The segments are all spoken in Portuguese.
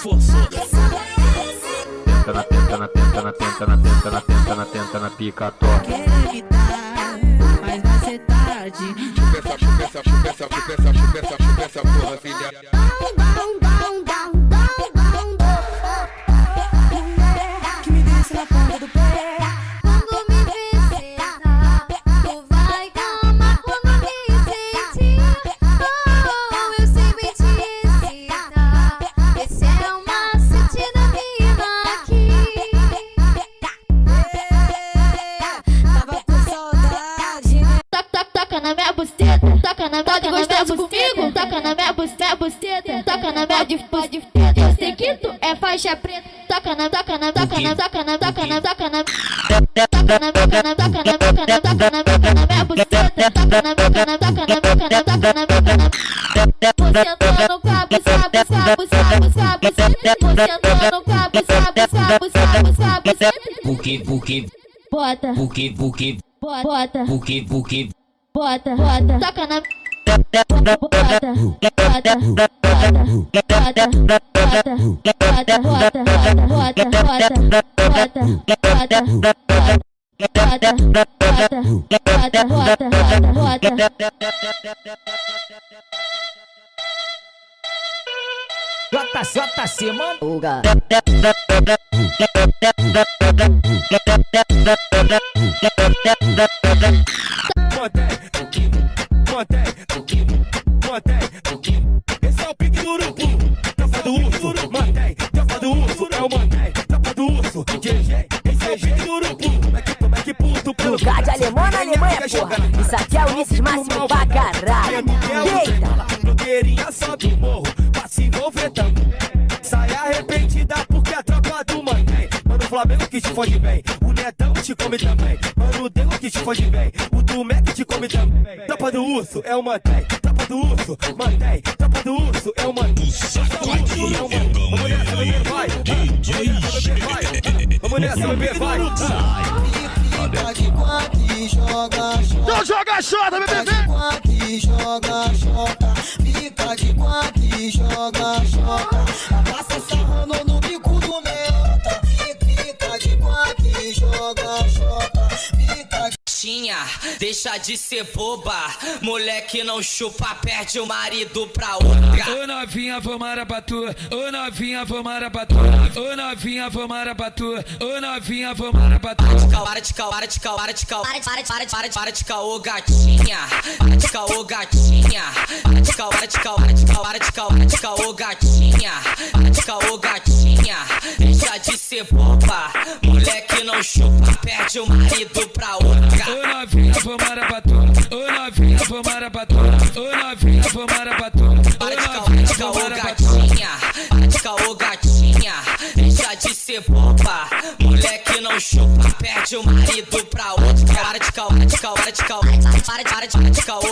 forçou. Tenta na pica, toca. Quer evitar, mas vai ser tarde. Chupa essa porra, filha. Que me desce na ponta do pé. Quando me visita, tu vai calma quando me sentir. Oh, eu sempre te excita. Esse é o macete da mina aqui. Tava com saudade, né? Toca na minha buceta, toca na minha comigo, toca na minha buceta, toca na minha pode. Eu sei que tu é faixa preta, toca na minha buceta, você entrou no cabo, bota, toca na JC, mano. Mantém. Esse é o pique do urubu. Tropa do urso, mantém. Tropa do urso, é o mantém. Tropa do urso, GG. Esse é o pique do urubu. Como é que puto pelo Lugar de alemão na Alemanha, porra. Isso aqui é o Ulisses Máximo pra caralho. Eita! Blogueirinha sobe o morro, pra se envolver também. Sai arrependida porque a tropa do mantém. Mano, o Flamengo que te fode bem, o Netão te come também. Mano, o Deus que te fode bem, o Dumé que te come também. Tropa do urso é o mantém, tropa do urso, mantém. Tropa do urso é o mantém. Vamos nessa, bebê, vai. Vamos nessa, bebê, vai. Fica de quatro e joga xota. Então joga xota, bebê, vem. Fica de quatro e joga xota. Fica de quatro e joga xota. Passa sarrando no bico do menta. Fica de quatro e joga xota. Fica de... Deixa de ser boba, moleque não chupa, perde o marido pra outra. Ô novinha, vomara pra tu, ô novinha, vomara pra tu, ô novinha, vomara pra tu, ô novinha, vomara pra tu. Para de caô, gatinha. Para de caô, gatinha. Para de caô, gatinha. Para de caô, gatinha. Deixa de ser boba, moleque não chupa, perde o marido pra outra. Ô novinha, vomara pra tu, ô novinha, vomara pra tu, ô novinha, vomara pra tu, para de caô, gatinha. Para de caô, gatinha. Deixa de ser boba, moleque não chupa, perde o marido pra outra. Para de caô, para de caô,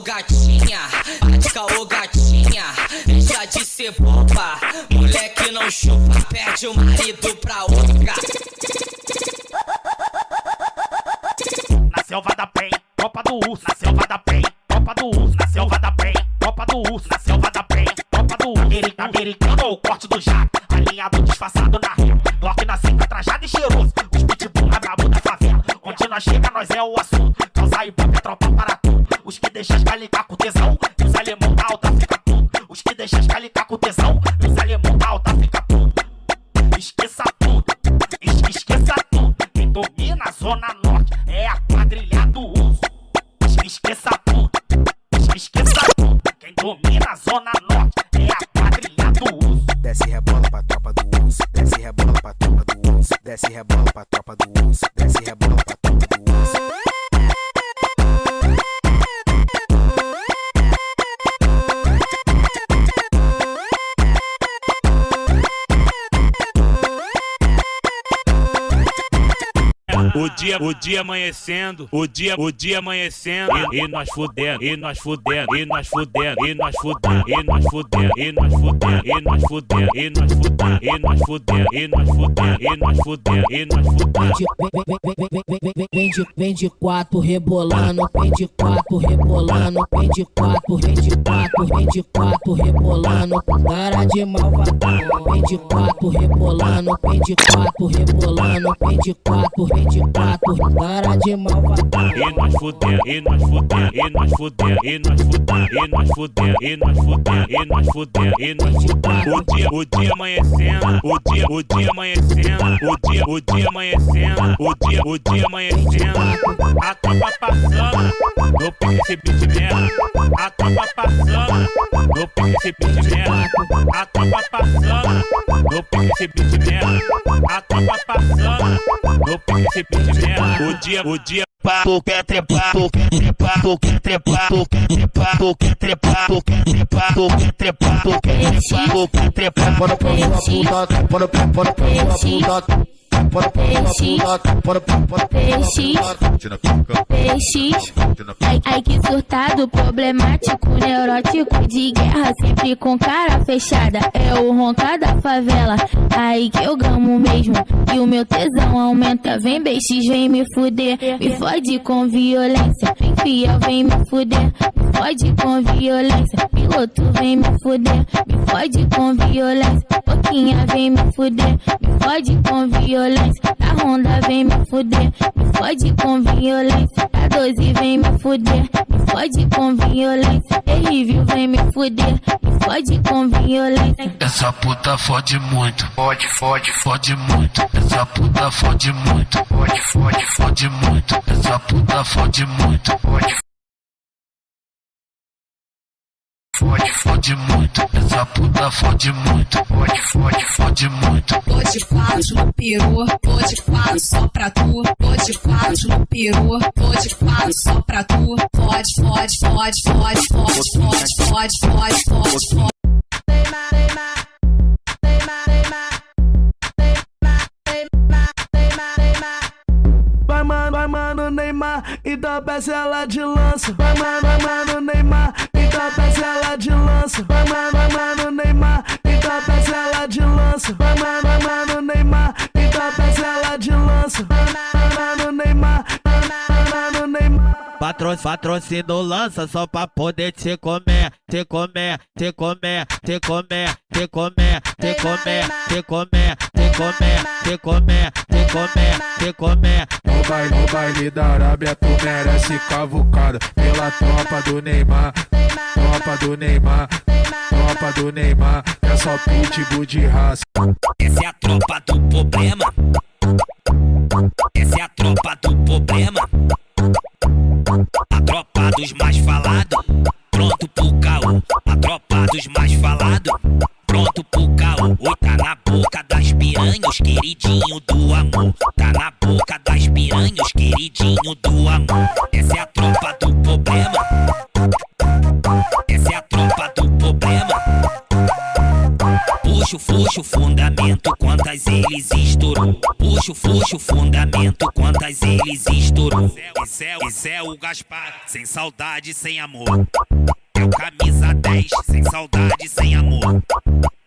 gatinha. Para de caô, gatinha. Deixa de ser boba, moleque não chupa, perde o marido pra outra. Na selva da penha, tropa do urso. Na selva da penha, tropa do urso. Na selva da penha, tropa do urso. Na selva da penha, tropa do urso. Americano ou o corte do jato, alinhado, disfarçado na rua. Glock na cinta, trajado e cheiroso. Os pitbull na brabo da favela. Onde nós chega, nós é o assunto. Causa e pop, tropa para tudo. Os que deixam as calicar com tesão, e os alemão da alta fica tudo. Os que deixam as calicar com tesão, e os alemão da alta fica tudo. Esqueça tudo, esqueça tudo. Quem domina a zona norte é a quadrilha do urso. Esqueça tudo, esqueça tudo. Quem domina a zona norte é a quadrilha do urso. Desce rebola pra tropa do urso. Desce rebola pra tropa do urso. Desce rebola pra tropa do urso. Desce rebola pra tropa do urso. o dia amanhecendo, o dia amanhecendo, e nós fudendo, e nós fudendo, e nós fudendo, e nós fudendo, e nós fudendo, e nós fudendo, e nós fudendo, e nós fudendo, e nós fudendo, e nós fudendo, e nós fudendo, e nós fudendo. Vem de quatro rebolando, vem de quatro rebolando, vem de quatro, vem de quatro, vem de quatro rebolando, cara de malvadão. Vem de quatro rebolando, vem de quatro rebolando, vem de quatro, cara de malvadão. E nós fudendo, e nós fudendo, e nós fudendo, e nós fudendo, e nós fudendo, e nós fudendo, e nós fudendo, e nós fudendo. O dia amanhecendo, o dia amanhecendo, o dia amanhecendo, o dia amanhecendo. A tropa passando, no pique esse beat merda. A tropa passando, no pique esse beat merda. A tropa passando, no pique esse beat merda. A tropa passando, no pique esse beat merda. O dia Tu quer trepar, tu quer trepar, tu quer trepar, tu quer trepar, tu quer trepar, tu quer trepar, tu quer trepar, tu quer trepar, tu quer trepar, bora pra sua puta, bora pra sua puta. Ai que surtado, problemático, neurótico de guerra, sempre com cara fechada. É o roncar da favela, aí que eu gamo mesmo. E o meu tesão aumenta, vem BX, vem me fuder. Me fode com violência, vem fiel, vem me fuder. Me fode com violência, piloto vem me fuder. Me fode com violência, pouquinha vem me fuder. Me fode com violência, a Honda vem me fuder. Me fode com violência, a 12 vem me fuder. Me fode com violência, terrível vem me fuder. Me fode com violência. Essa puta fode muito, fode muito. Essa puta fode muito, fode muito. Essa puta fode muito, fode muito, essa puta fode muito, fode muito. Tô de quatro no peru, tô de quatro só pra tu. Tô de quatro no peru, tô de quatro só pra tu. Fode. Vai mano Neymar, então peça ela de lança. Vai mano Neymar, então peça ela de lança. Vai mano Neymar, então peça ela de lança. Vai mano Neymar, então peça ela de lança. Mano Neymar, mano Neymar. Patrocínio lança só pra poder te comer, te comer, te comer, te comer, te comer, te comer, te comer, te comer, te comer, te comer, te comer. No baile da Arábia tu merece cavucada pela tropa do Neymar, tropa do Neymar, tropa do Neymar. É só pitbull de raça. Essa é a tropa do problema. Essa é a tropa do problema. A tropa dos mais falados, pronto pro caô. A tropa dos mais falados, pronto pro caô. Oi, tá na boca das piranhas, queridinho do amor. Tá na boca das piranhas, queridinho do amor. Essa é a tropa do problema. Essa é a tropa do problema. Puxa o fundamento, quantas eles estourou. Puxa o fundamento, quantas eles estourou. Esse é o Gaspar, sem saudade, sem amor. É o camisa 10, sem saudade, sem amor.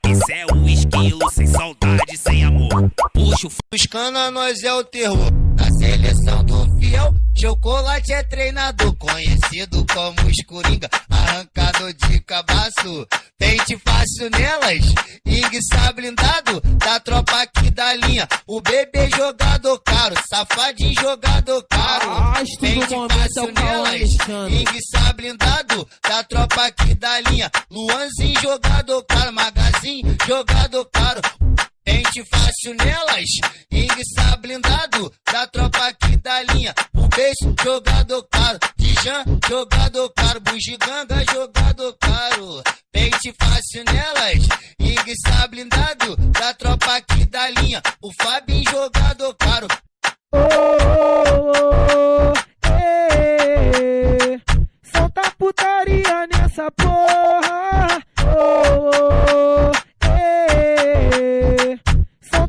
Esse é o esquilo, sem saudade, sem amor. Puxa o Os cana, nós é o terror. Na seleção do fiel, chocolate é treinador. Conhecido como os coringa, arrancado de cabaço. Pente fácil nelas, Ing blindado. Da tropa aqui da linha, o bebê jogador caro. Safadinho jogador caro. Pente fácil nelas, Ing blindado. Da tropa aqui da linha, Luanzinho jogador caro. Magazine jogador caro. Pente fácil nelas, Ing blindado. Da tropa aqui da linha, o beijo jogador caro. Dijan jogador caro, bugiganga jogador caro. Pente fácil nelas, Ing blindado. Da tropa aqui da linha, o Fabinho jogador caro.